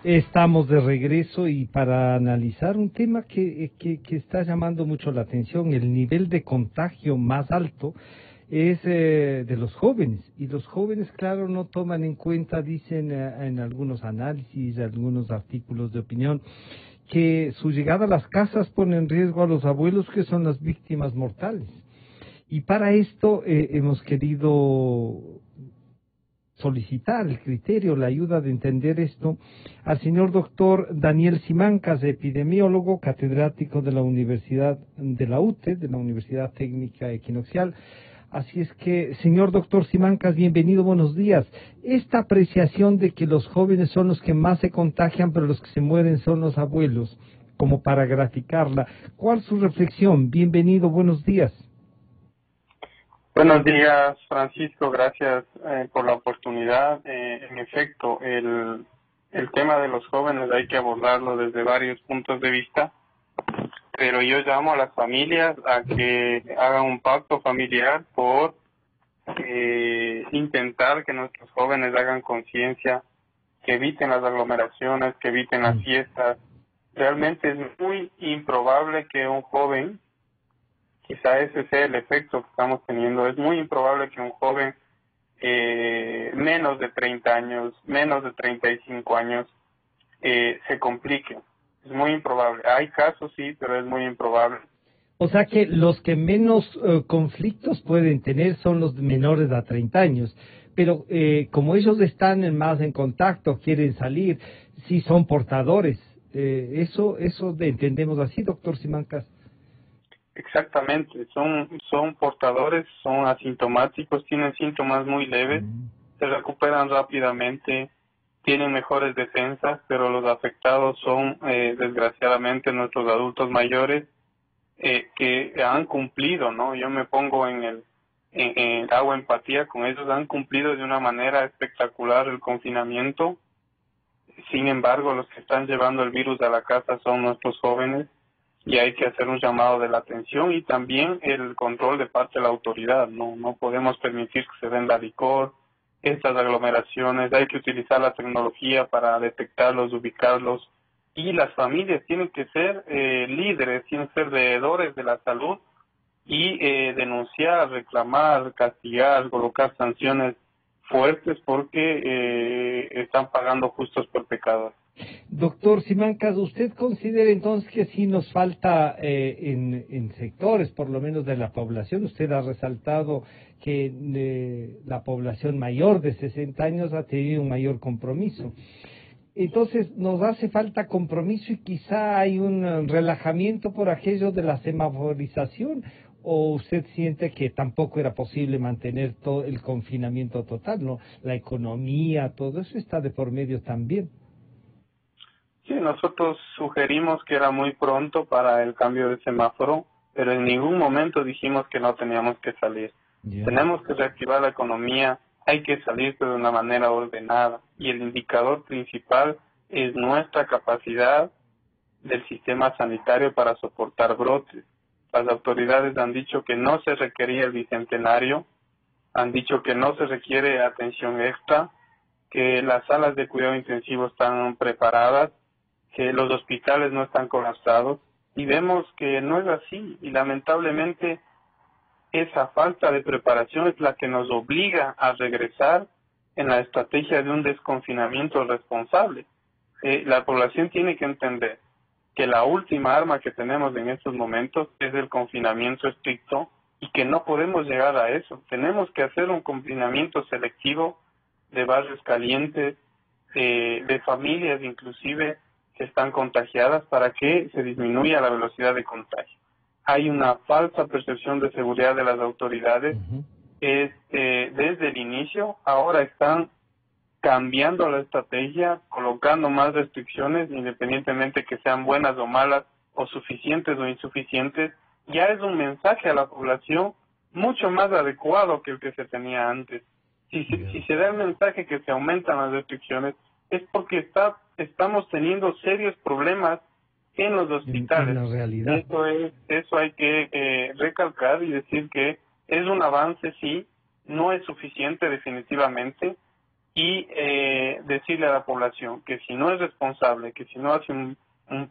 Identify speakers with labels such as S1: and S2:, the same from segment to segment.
S1: Estamos de regreso y para analizar un tema que está llamando mucho la atención, el nivel de contagio más alto es de los jóvenes. Y los jóvenes, claro, no toman en cuenta, dicen en algunos análisis, algunos artículos de opinión, que su llegada a las casas pone en riesgo a los abuelos, que son las víctimas mortales. Y para esto hemos querido solicitar el criterio, la ayuda de entender esto al señor doctor Daniel Simancas, epidemiólogo, catedrático de la Universidad de la UTE, de la Universidad Técnica Equinoccial. Así es que, señor doctor Simancas, bienvenido, buenos días. Esta apreciación de que los jóvenes son los que más se contagian, pero los que se mueren son los abuelos, como para graficarla, ¿cuál es su reflexión? Bienvenido, buenos días.
S2: Buenos días, Francisco. Gracias por la oportunidad. En efecto, el tema de los jóvenes hay que abordarlo desde varios puntos de vista, pero yo llamo a las familias a que hagan un pacto familiar por intentar que nuestros jóvenes hagan conciencia, que eviten las aglomeraciones, que eviten las fiestas. Realmente es muy improbable que un joven, quizá ese sea el efecto que estamos teniendo, es muy improbable que un joven menos de 30 años, menos de 35 años, se complique. Es muy improbable. Hay casos, sí, pero es muy improbable.
S1: O sea que los que menos conflictos pueden tener son los menores a 30 años. Pero como ellos están más en contacto, quieren salir, sí son portadores. Eso entendemos así, doctor Simancas.
S2: Exactamente, son portadores, son asintomáticos, tienen síntomas muy leves, se recuperan rápidamente, tienen mejores defensas, pero los afectados son desgraciadamente nuestros adultos mayores que han cumplido, ¿no? Yo me pongo hago empatía con ellos, han cumplido de una manera espectacular el confinamiento. Sin embargo, los que están llevando el virus a la casa son nuestros jóvenes, y hay que hacer un llamado de la atención y también el control de parte de la autoridad. No podemos permitir que se venda licor, estas aglomeraciones, hay que utilizar la tecnología para detectarlos, ubicarlos, y las familias tienen que ser líderes, tienen que ser veedores de la salud y denunciar, reclamar, castigar, colocar sanciones fuertes porque están pagando justos por pecadores.
S1: Doctor Simancas, ¿usted considera entonces que sí nos falta en sectores, por lo menos de la población? Usted ha resaltado que la población mayor de 60 años ha tenido un mayor compromiso. Entonces, nos hace falta compromiso y quizá hay un relajamiento por aquello de la semaforización, ¿o usted siente que tampoco era posible mantener todo el confinamiento total, ¿no? La economía, todo eso está de por medio también.
S2: Sí, nosotros sugerimos que era muy pronto para el cambio de semáforo, pero en ningún momento dijimos que no teníamos que salir. Tenemos que reactivar la economía, hay que salir de una manera ordenada, y el indicador principal es nuestra capacidad del sistema sanitario para soportar brotes. Las autoridades han dicho que no se requería el bicentenario, han dicho que no se requiere atención extra, que las salas de cuidado intensivo están preparadas, que los hospitales no están colapsados, y vemos que no es así, y lamentablemente esa falta de preparación es la que nos obliga a regresar en la estrategia de un desconfinamiento responsable. La población tiene que entender que la última arma que tenemos en estos momentos es el confinamiento estricto y que no podemos llegar a eso. Tenemos que hacer un confinamiento selectivo de barrios calientes, de familias inclusive que están contagiadas, para que se disminuya la velocidad de contagio. Hay una falsa percepción de seguridad de las autoridades. Desde el inicio, ahora están cambiando la estrategia, colocando más restricciones, independientemente que sean buenas o malas, o suficientes o insuficientes. Ya es un mensaje a la población mucho más adecuado que el que se tenía antes. Si se da el mensaje que se aumentan las restricciones, es porque estamos teniendo serios problemas en los hospitales.
S1: En la realidad.
S2: Eso hay que recalcar y decir que es un avance, sí, no es suficiente definitivamente. y decirle a la población que si no es responsable, que si no hace un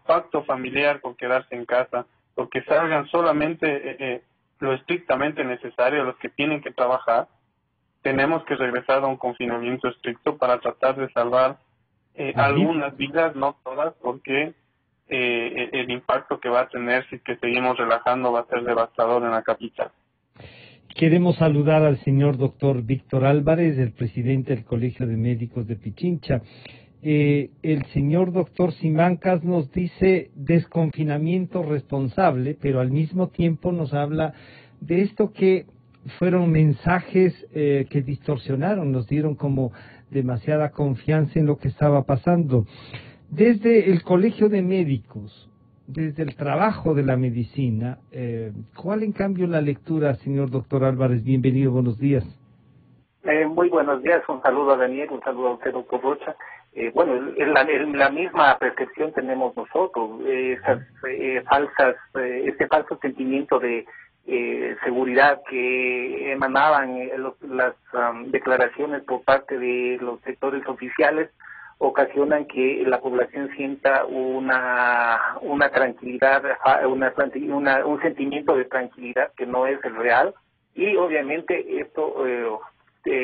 S2: pacto familiar con quedarse en casa, o que salgan solamente lo estrictamente necesario, los que tienen que trabajar, tenemos que regresar a un confinamiento estricto para tratar de salvar algunas vidas, no todas, porque el impacto que va a tener si que seguimos relajando va a ser devastador en la capital.
S1: Queremos saludar al señor doctor Víctor Álvarez, el presidente del Colegio de Médicos de Pichincha. El señor doctor Simancas nos dice desconfinamiento responsable, pero al mismo tiempo nos habla de esto que fueron mensajes que distorsionaron, nos dieron como demasiada confianza en lo que estaba pasando. Desde el Colegio de Médicos, desde el trabajo de la medicina, ¿cuál en cambio la lectura, señor doctor Álvarez? Bienvenido, buenos días.
S3: Muy buenos días, un saludo a Daniel, un saludo a usted, doctor Rocha. Bueno, la misma percepción tenemos nosotros, este falso sentimiento de seguridad que emanaban las declaraciones por parte de los sectores oficiales ocasionan que la población sienta una tranquilidad, un sentimiento de tranquilidad que no es el real, y obviamente esto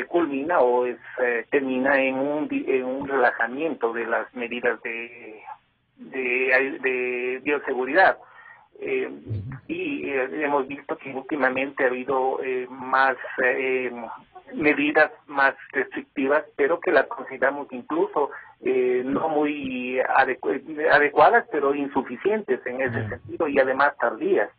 S3: culmina o termina en un relajamiento de las medidas de bioseguridad. Hemos visto que últimamente ha habido más medidas más restrictivas, pero que las consideramos incluso no muy adecuadas, pero insuficientes en ese sentido, y además tardías.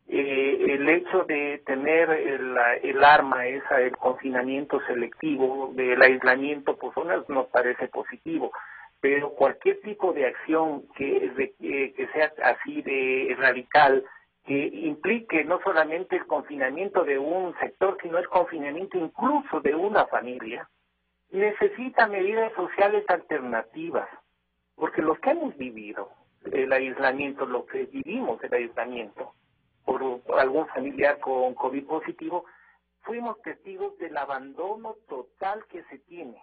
S3: El hecho de tener el arma esa, el confinamiento selectivo, del aislamiento por zonas, nos parece positivo, pero cualquier tipo de acción que sea así de radical, que implique no solamente el confinamiento de un sector, sino el confinamiento incluso de una familia, necesita medidas sociales alternativas, porque los que hemos vivido el aislamiento, lo que vivimos el aislamiento por algún familiar con COVID positivo, fuimos testigos del abandono total que se tiene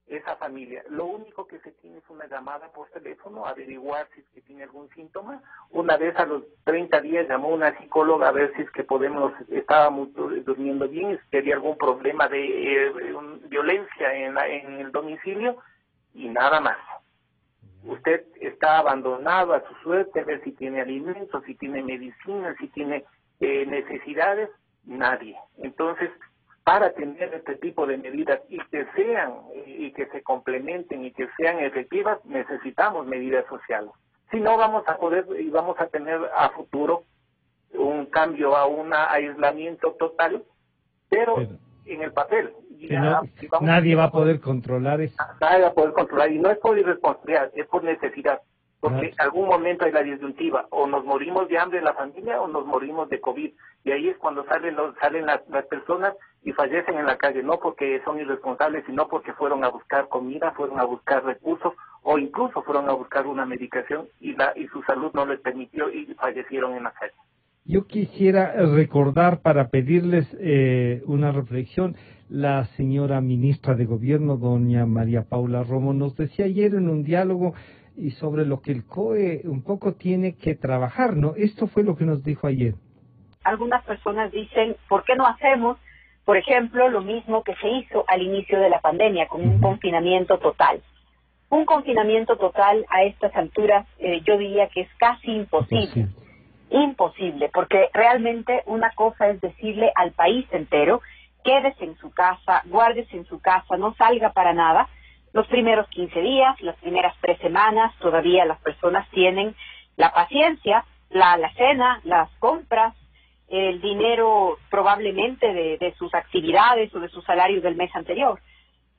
S3: esa familia. Lo único que se tiene es una llamada por teléfono a averiguar si es que tiene algún síntoma. Una vez a los 30 días llamó una psicóloga a ver si es que estábamos durmiendo bien, si había algún problema de violencia en el domicilio, y nada más. Usted está abandonado a su suerte, a ver si tiene alimentos, si tiene medicina, si tiene necesidades, nadie. Entonces, para tener este tipo de medidas y que se complementen y que sean efectivas, necesitamos medidas sociales. Si no, vamos a tener a futuro un cambio a un aislamiento total, pero en el papel.
S1: Nadie va a poder controlar eso.
S3: Nadie va a poder controlar, y no es por irresponsabilidad, es por necesidad. Porque en algún momento hay la disyuntiva, o nos morimos de hambre en la familia o nos morimos de COVID. Y ahí es cuando salen las personas y fallecen en la calle, no porque son irresponsables, sino porque fueron a buscar comida, fueron a buscar recursos, o incluso fueron a buscar una medicación y su salud no les permitió y fallecieron en la calle.
S1: Yo quisiera recordar, para pedirles una reflexión, la señora ministra de Gobierno, doña María Paula Romo, nos decía ayer en un diálogo y sobre lo que el COE un poco tiene que trabajar, ¿no? Esto fue lo que nos dijo ayer.
S4: Algunas personas dicen, ¿por qué no hacemos, por ejemplo, lo mismo que se hizo al inicio de la pandemia, con un confinamiento total? Un confinamiento total a estas alturas yo diría que es casi imposible. Imposible, porque realmente una cosa es decirle al país entero, quédese en su casa, guárdese en su casa, no salga para nada. Los primeros 15 días, las primeras 3 semanas, todavía las personas tienen la paciencia, la alacena, las compras, el dinero probablemente de sus actividades o de sus salarios del mes anterior.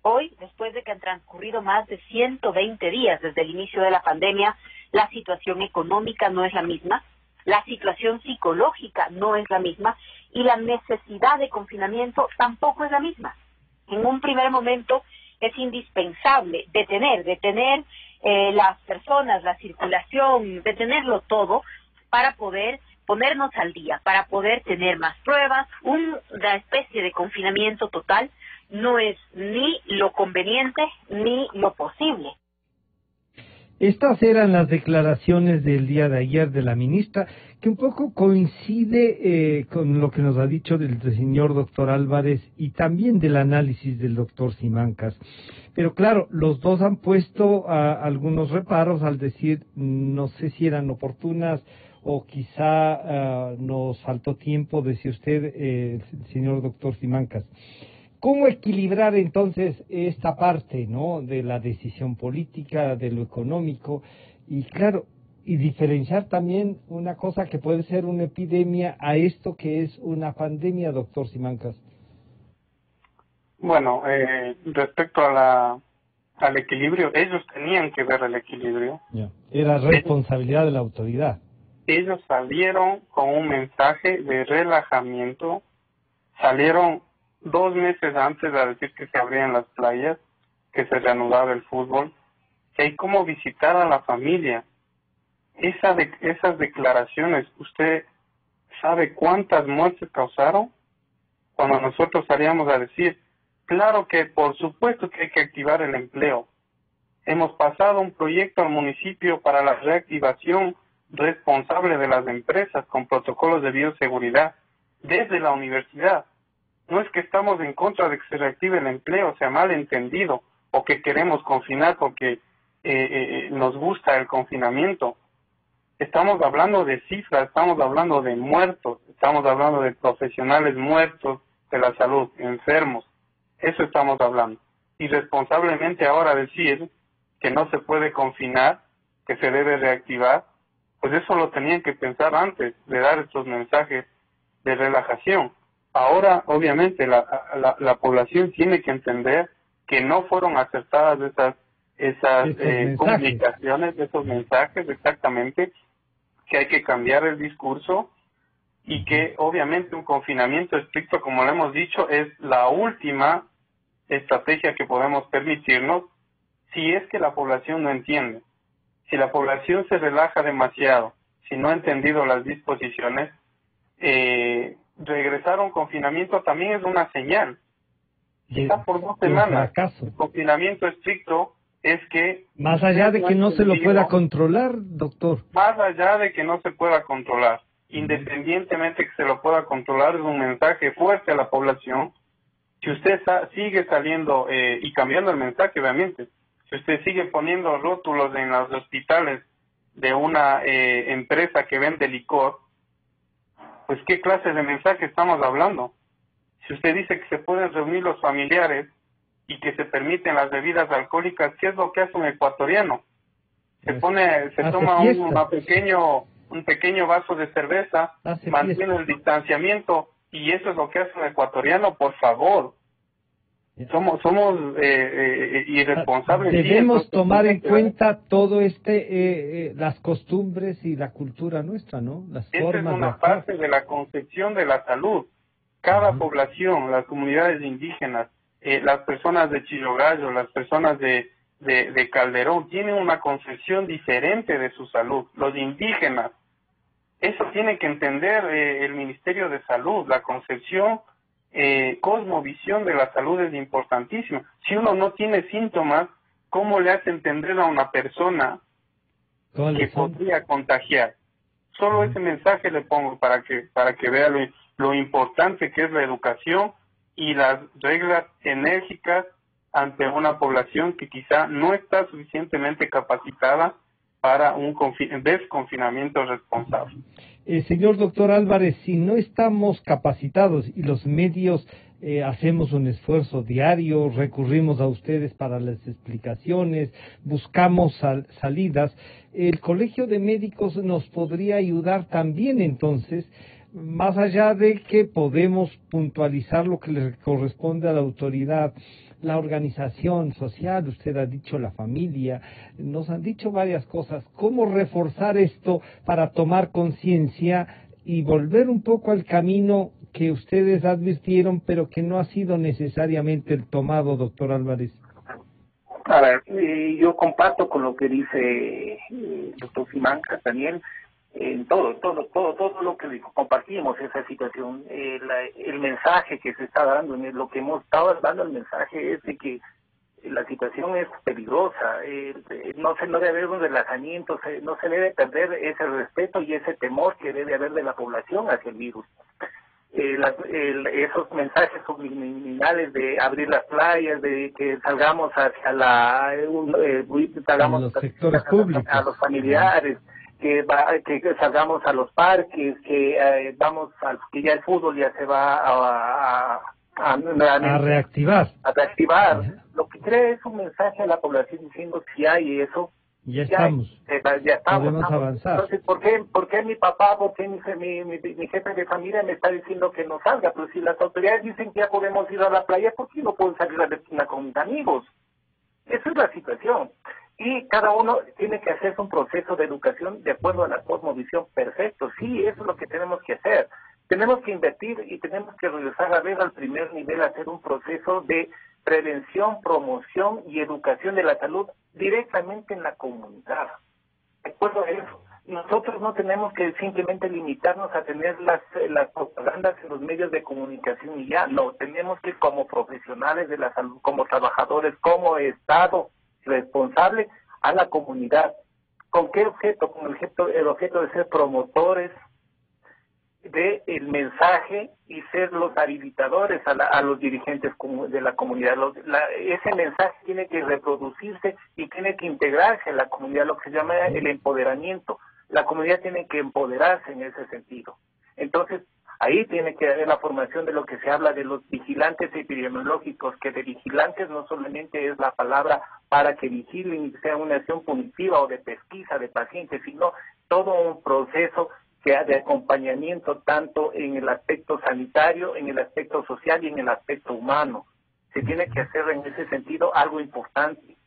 S4: Hoy, después de que han transcurrido más de 120 días desde el inicio de la pandemia, la situación económica no es la misma, la situación psicológica no es la misma y la necesidad de confinamiento tampoco es la misma. En un primer momento es indispensable detener las personas, la circulación, detenerlo todo para poder ponernos al día, para poder tener más pruebas, una especie de confinamiento total no es ni lo conveniente ni lo posible.
S1: Estas eran las declaraciones del día de ayer de la ministra, que un poco coincide con lo que nos ha dicho del señor doctor Álvarez y también del análisis del doctor Simancas. Pero claro, los dos han puesto algunos reparos al decir, no sé si eran oportunas o quizá nos faltó tiempo, decía usted, el señor doctor Simancas. ¿Cómo equilibrar entonces esta parte, ¿no?, de la decisión política, de lo económico, y claro, y diferenciar también una cosa que puede ser una epidemia a esto que es una pandemia, doctor Simancas?
S2: Bueno, respecto al equilibrio, ellos tenían que ver el equilibrio.
S1: Era responsabilidad de la autoridad.
S2: Ellos salieron con un mensaje de relajamiento, salieron 2 meses antes a decir que se abrían las playas, que se reanudaba el fútbol, que hay como visitar a la familia. Esas declaraciones, ¿usted sabe cuántas muertes causaron? Cuando nosotros salíamos a decir, claro que por supuesto que hay que activar el empleo. Hemos pasado un proyecto al municipio para la reactivación responsable de las empresas con protocolos de bioseguridad desde la universidad. No es que estamos en contra de que se reactive el empleo, sea mal entendido, o que queremos confinar porque nos gusta el confinamiento. Estamos hablando de cifras, estamos hablando de muertos, estamos hablando de profesionales muertos de la salud, enfermos. Eso estamos hablando. Y responsablemente ahora decir que no se puede confinar, que se debe reactivar, pues eso lo tenían que pensar antes de dar estos mensajes de relajación. Ahora, obviamente, la población tiene que entender que no fueron acertadas esas comunicaciones, esos mensajes, exactamente, que hay que cambiar el discurso y que, obviamente, un confinamiento estricto, como lo hemos dicho, es la última estrategia que podemos permitirnos si es que la población no entiende. Si la población se relaja demasiado, si no ha entendido las disposiciones, regresar a un confinamiento también es una señal. Quizá por 2 semanas. El confinamiento estricto es que...
S1: Más allá de que no se lo pueda controlar, doctor.
S2: Más allá de que no se pueda controlar, independientemente que se lo pueda controlar, es un mensaje fuerte a la población. Si usted sigue saliendo y cambiando el mensaje, obviamente, si usted sigue poniendo rótulos en los hospitales de una empresa que vende licor, pues ¿qué clase de mensaje estamos hablando? Si usted dice que se pueden reunir los familiares y que se permiten las bebidas alcohólicas, ¿qué es lo que hace un ecuatoriano? Se toma un pequeño vaso de cerveza, mantiene el distanciamiento, y eso es lo que hace un ecuatoriano, por favor. Somos irresponsables.
S1: Debemos tomar en cuenta todo las costumbres y la cultura nuestra, ¿no? Las formas.
S2: Esta es una parte de la concepción de la salud. Cada población, las comunidades indígenas, las personas de Chillogallo, las personas de Calderón, tienen una concepción diferente de su salud. Los indígenas, eso tiene que entender el Ministerio de Salud, la concepción cosmovisión de la salud es importantísimo. Si uno no tiene síntomas, ¿cómo le hace entender a una persona que podría contagiar? Solo ese mensaje le pongo para que vea lo importante que es la educación y las reglas enérgicas ante una población que quizá no está suficientemente capacitada para un desconfinamiento responsable.
S1: Señor doctor Álvarez, si no estamos capacitados y los medios hacemos un esfuerzo diario, recurrimos a ustedes para las explicaciones, buscamos salidas, el Colegio de Médicos nos podría ayudar también entonces, más allá de que podemos puntualizar lo que le corresponde a la autoridad, la organización social, usted ha dicho la familia, nos han dicho varias cosas. ¿Cómo reforzar esto para tomar conciencia y volver un poco al camino que ustedes advirtieron, pero que no ha sido necesariamente el tomado, doctor Álvarez?
S3: A ver, yo comparto con lo que dice el doctor Simancas, Daniel. en todo lo que compartimos esa situación. El mensaje que se está dando, lo que hemos estado dando, el mensaje es de que la situación es peligrosa, no debe haber un relajamiento, no se debe perder ese respeto y ese temor que debe haber de la población hacia el virus. Esos mensajes subliminales de abrir las playas, de que salgamos hacia salgamos
S1: los sectores públicos,
S3: a los familiares, que salgamos a los parques, que que ya el fútbol ya se va a
S1: reactivar.
S3: Lo que crea es un mensaje a la población diciendo si hay eso.
S1: Ya estamos. Podemos avanzar.
S3: Entonces, ¿por qué mi papá, por qué mi jefe de familia me está diciendo que no salga? Pero si las autoridades dicen que ya podemos ir a la playa, ¿por qué no puedo salir a la esquina con mis amigos? Esa es la situación. Y cada uno tiene que hacerse un proceso de educación de acuerdo a la cosmovisión. Perfecto, sí, eso es lo que tenemos que hacer. Tenemos que invertir y tenemos que regresar a ver al primer nivel, hacer un proceso de prevención, promoción y educación de la salud directamente en la comunidad. De acuerdo a eso, nosotros no tenemos que simplemente limitarnos a tener las propagandas en los medios de comunicación y ya, no, tenemos que como profesionales de la salud, como trabajadores, como Estado responsable a la comunidad. ¿Con qué objeto? Con el objeto de ser promotores de el mensaje y ser los habilitadores a los dirigentes de la comunidad. Ese mensaje tiene que reproducirse y tiene que integrarse en la comunidad, lo que se llama el empoderamiento. La comunidad tiene que empoderarse en ese sentido. Entonces, ahí tiene que haber la formación de lo que se habla de los vigilantes epidemiológicos, que de vigilantes no solamente es la palabra para que vigilen y sea una acción punitiva o de pesquisa de pacientes, sino todo un proceso de acompañamiento tanto en el aspecto sanitario, en el aspecto social y en el aspecto humano. Se tiene que hacer en ese sentido algo importante.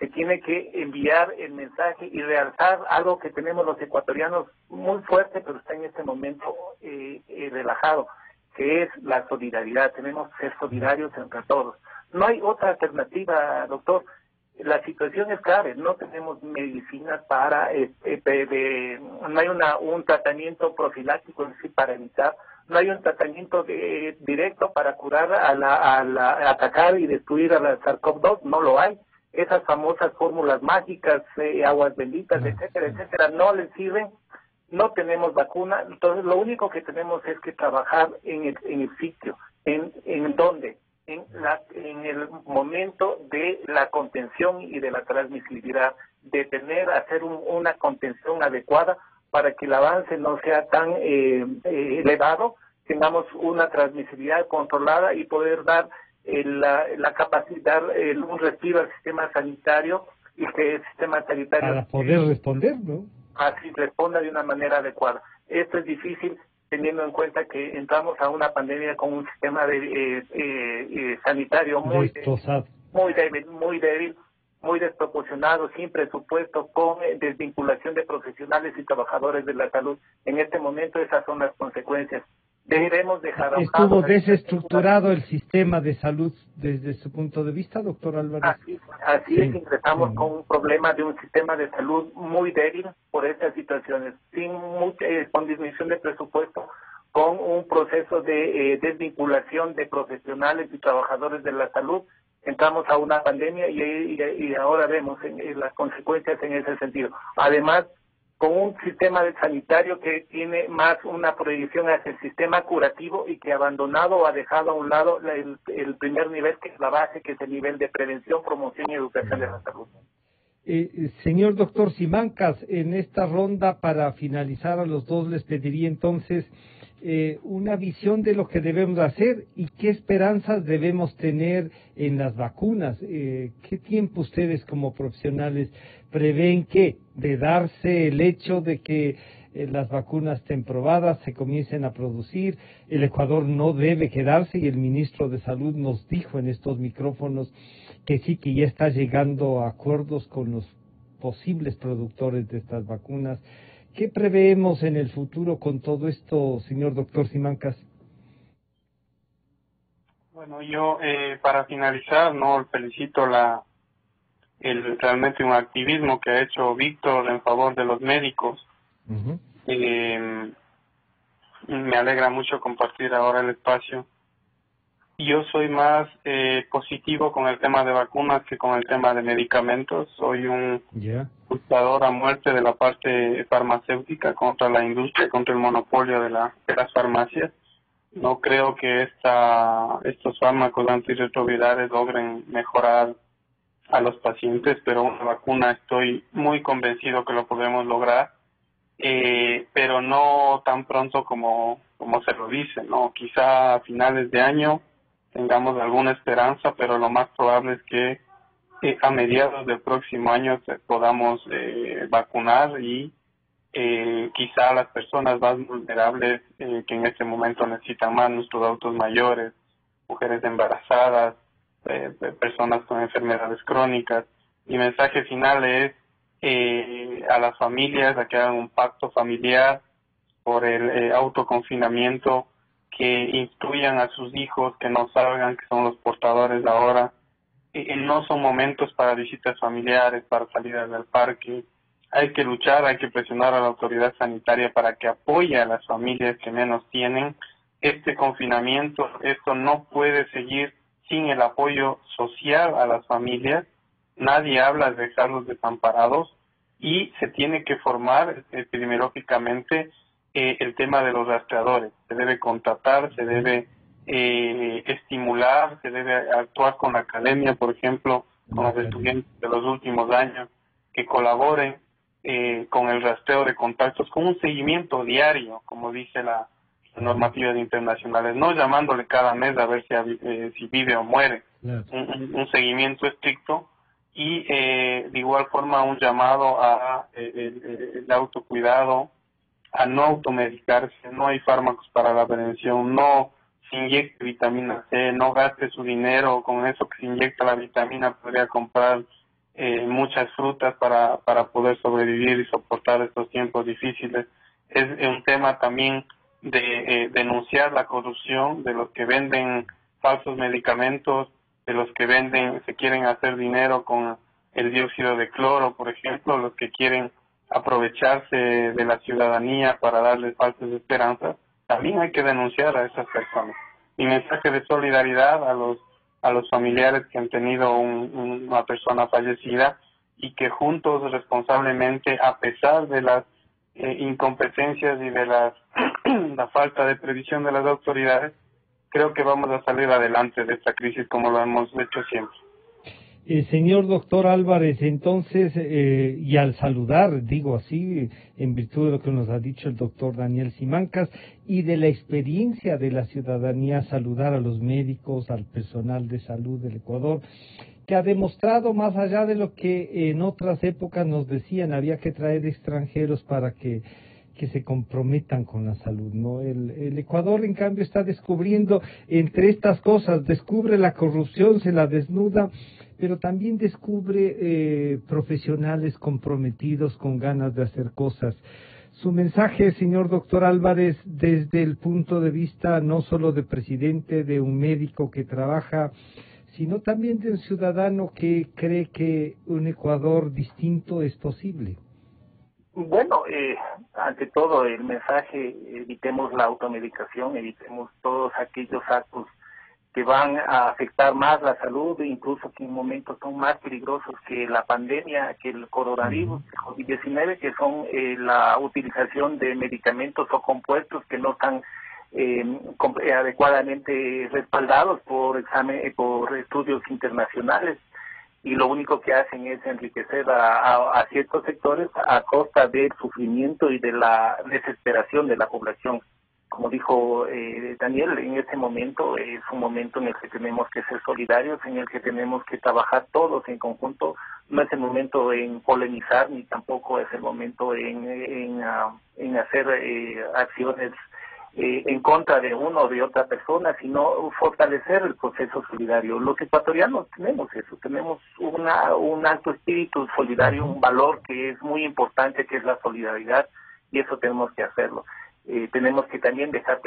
S3: Se tiene que enviar el mensaje y realzar algo que tenemos los ecuatorianos muy fuerte, pero está en este momento relajado, que es la solidaridad. Tenemos que ser solidarios entre todos. No hay otra alternativa, doctor. La situación es grave, no tenemos medicinas para, no hay un tratamiento profiláctico, es decir, para evitar, no hay un tratamiento directo para curar atacar y destruir a la SARS-CoV-2, no lo hay. Esas famosas fórmulas mágicas, aguas benditas, etcétera, etcétera, no les sirven, no tenemos vacuna, entonces lo único que tenemos es que trabajar en el sitio, ¿en dónde? En el momento de la contención y de la transmisibilidad, de hacer una contención adecuada para que el avance no sea tan elevado, tengamos una transmisibilidad controlada y poder dar la capacidad, un respiro al sistema sanitario y que el sistema sanitario
S1: para poder responder, ¿no?
S3: Así responda de una manera adecuada. Esto es difícil teniendo en cuenta que entramos a una pandemia con un sistema sanitario muy débil, muy desproporcionado, sin presupuesto, con desvinculación de profesionales y trabajadores de la salud. En este momento esas son las consecuencias. Debemos dejar
S1: ¿Estuvo desestructurado el sistema de salud desde su punto de vista, doctor Álvarez?
S3: Así es, ingresamos con un problema de un sistema de salud muy débil por estas situaciones, con disminución de presupuesto, con un proceso de desvinculación de profesionales y trabajadores de la salud. Entramos a una pandemia y ahora vemos las consecuencias en ese sentido. Además, con un sistema sanitario que tiene más una proyección hacia el sistema curativo y que ha abandonado o ha dejado a un lado el primer nivel, que es la base, que es el nivel de prevención, promoción y educación de la salud.
S1: Señor doctor Simancas, en esta ronda, para finalizar, a los dos les pediría entonces una visión de lo que debemos hacer y qué esperanzas debemos tener en las vacunas. ¿Qué tiempo ustedes como profesionales prevén que, de darse el hecho de que las vacunas estén probadas, se comiencen a producir? El Ecuador no debe quedarse y el ministro de Salud nos dijo en estos micrófonos que sí, que ya está llegando a acuerdos con los posibles productores de estas vacunas. ¿Qué preveemos en el futuro con todo esto, señor doctor Simancas?
S2: Bueno, yo para finalizar, no felicito realmente un activismo que ha hecho Víctor en favor de los médicos. Me alegra mucho compartir ahora el espacio. Yo soy más positivo con el tema de vacunas que con el tema de medicamentos. Soy un luchador a muerte de la parte farmacéutica contra la industria, contra el monopolio de las farmacias. No creo que estos fármacos antirretrovirales logren mejorar a los pacientes, pero una vacuna estoy muy convencido que lo podemos lograr, pero no tan pronto como se lo dice, ¿no? Quizá a finales de año tengamos alguna esperanza, pero lo más probable es que a mediados del próximo año podamos vacunar y quizá las personas más vulnerables que en este momento necesitan más, nuestros adultos mayores, mujeres embarazadas, personas con enfermedades crónicas. Mi mensaje final es a las familias a que hagan un pacto familiar por el autoconfinamiento, que instruyan a sus hijos, que no salgan, que son los portadores ahora. No son momentos para visitas familiares, para salidas del parque. Hay que luchar, hay que presionar a la autoridad sanitaria para que apoye a las familias que menos tienen. Este confinamiento, esto no puede seguir sin el apoyo social a las familias. Nadie habla de dejarlos desamparados y se tiene que formar epidemiológicamente el tema de los rastreadores. Se debe contratar, se debe estimular, se debe actuar con la academia, por ejemplo, con los estudiantes de los últimos años, que colaboren con el rastreo de contactos, con un seguimiento diario, como dice la normativas internacionales, no llamándole cada mes a ver si vive o muere, un seguimiento estricto y de igual forma un llamado a el autocuidado, a no automedicarse. No hay fármacos para la prevención, no se inyecte vitamina C, no gaste su dinero con eso que se inyecta la vitamina, podría comprar muchas frutas para poder sobrevivir y soportar estos tiempos difíciles. Es un tema también de denunciar la corrupción de los que venden falsos medicamentos, de los que se quieren hacer dinero con el dióxido de cloro, por ejemplo, los que quieren aprovecharse de la ciudadanía para darles falsas esperanzas. También hay que denunciar a esas personas. Mi mensaje de solidaridad a los familiares que han tenido una persona fallecida y que juntos responsablemente, a pesar de las incompetencias y de la falta de previsión de las autoridades, creo que vamos a salir adelante de esta crisis como lo hemos hecho siempre.
S1: Señor doctor Álvarez, entonces, y al saludar, digo así, en virtud de lo que nos ha dicho el doctor Daniel Simancas, y de la experiencia de la ciudadanía, saludar a los médicos, al personal de salud del Ecuador, que ha demostrado, más allá de lo que en otras épocas nos decían, había que traer extranjeros para que se comprometan con la salud, ¿no? El Ecuador, en cambio, está descubriendo, entre estas cosas, descubre la corrupción, se la desnuda, pero también descubre profesionales comprometidos con ganas de hacer cosas. Su mensaje, señor doctor Álvarez, desde el punto de vista no solo de presidente, de un médico que trabaja, sino también de un ciudadano que cree que un Ecuador distinto es posible.
S3: Bueno, ante todo el mensaje, evitemos la automedicación, evitemos todos aquellos actos que van a afectar más la salud, incluso que en momentos son más peligrosos que la pandemia, que el coronavirus, el COVID-19, que son la utilización de medicamentos o compuestos que no están adecuadamente respaldados por estudios internacionales, y lo único que hacen es enriquecer a ciertos sectores a costa del sufrimiento y de la desesperación de la población. Como dijo Daniel, en este momento es un momento en el que tenemos que ser solidarios, en el que tenemos que trabajar todos en conjunto. No es el momento en polemizar, ni tampoco es el momento en hacer acciones en contra de uno o de otra persona, sino fortalecer el proceso solidario. Los ecuatorianos tenemos eso, tenemos un alto espíritu solidario, un valor que es muy importante, que es la solidaridad, y eso tenemos que hacerlo. Tenemos que también dejar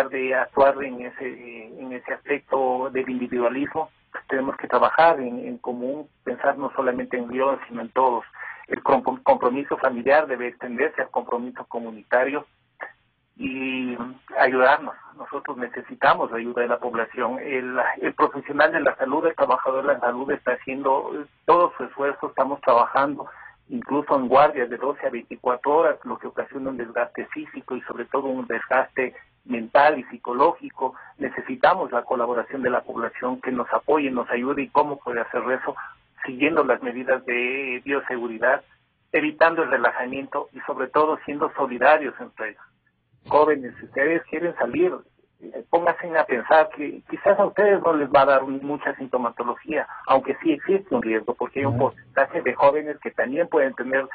S3: de actuar en ese aspecto del individualismo. Tenemos que trabajar en común, pensar no solamente en Dios, sino en todos. El compromiso familiar debe extenderse al compromiso comunitario y ayudarnos. Nosotros necesitamos la ayuda de la población. El profesional de la salud, el trabajador de la salud está haciendo todo su esfuerzo, estamos trabajando incluso en guardias de 12 a 24 horas, lo que ocasiona un desgaste físico y sobre todo un desgaste mental y psicológico. Necesitamos la colaboración de la población que nos apoye, nos ayude. ¿Y cómo puede hacer eso? Siguiendo las medidas de bioseguridad, evitando el relajamiento y sobre todo siendo solidarios entre ellos. Jóvenes, si ustedes quieren salir, pónganse a pensar que quizás a ustedes no les va a dar mucha sintomatología, aunque sí existe un riesgo, porque hay un porcentaje de jóvenes que también pueden tener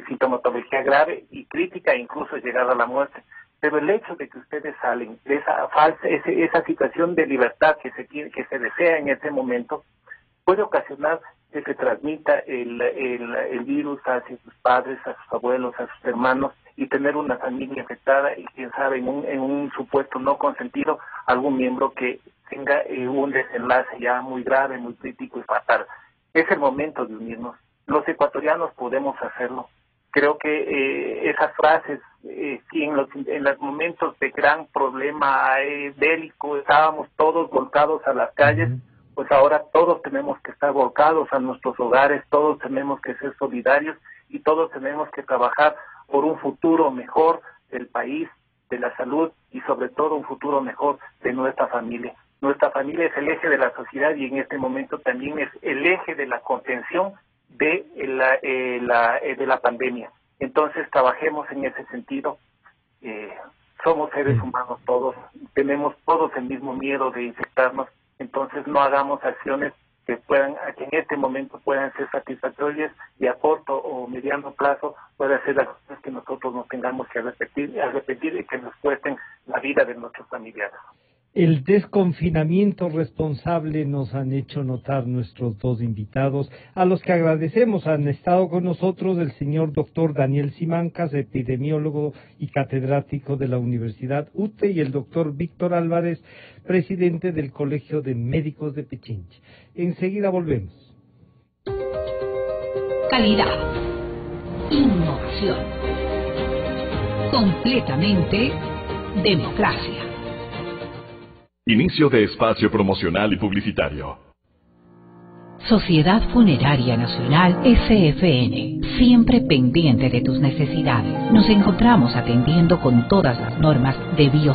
S3: sintomatología grave y crítica e incluso llegar a la muerte. Pero el hecho de que ustedes salen de esa situación de libertad que se desea en ese momento, puede ocasionar que se transmita el virus hacia sus padres, a sus abuelos, a sus hermanos, y tener una familia afectada y, quién sabe, en un supuesto no consentido, algún miembro que tenga un desenlace ya muy grave, muy crítico y fatal. Es el momento de unirnos. Los ecuatorianos podemos hacerlo. Creo que esas frases, si en los momentos de gran problema bélico estábamos todos volcados a las calles, pues ahora todos tenemos que estar volcados a nuestros hogares, todos tenemos que ser solidarios y todos tenemos que trabajar por un futuro mejor del país, de la salud y sobre todo un futuro mejor de nuestra familia. Nuestra familia es el eje de la sociedad y en este momento también es el eje de la contención de la pandemia. Entonces trabajemos en ese sentido. Somos seres humanos todos, tenemos todos el mismo miedo de infectarnos, entonces no hagamos acciones que en este momento puedan ser satisfactorias y a corto o mediano plazo puedan ser las cosas que nosotros nos tengamos que arrepentir y que nos cuesten la vida de nuestros familiares.
S1: El desconfinamiento responsable nos han hecho notar nuestros dos invitados, a los que agradecemos. Han estado con nosotros el señor doctor Daniel Simancas, epidemiólogo y catedrático de la Universidad UTE, y el doctor Víctor Álvarez, presidente del Colegio de Médicos de Pichincha. Enseguida volvemos.
S5: Calidad. Innovación. Completamente democracia.
S6: Inicio de espacio promocional y publicitario.
S5: Sociedad Funeraria Nacional SFN, siempre pendiente de tus necesidades. Nos encontramos atendiendo con todas las normas de bioseguridad.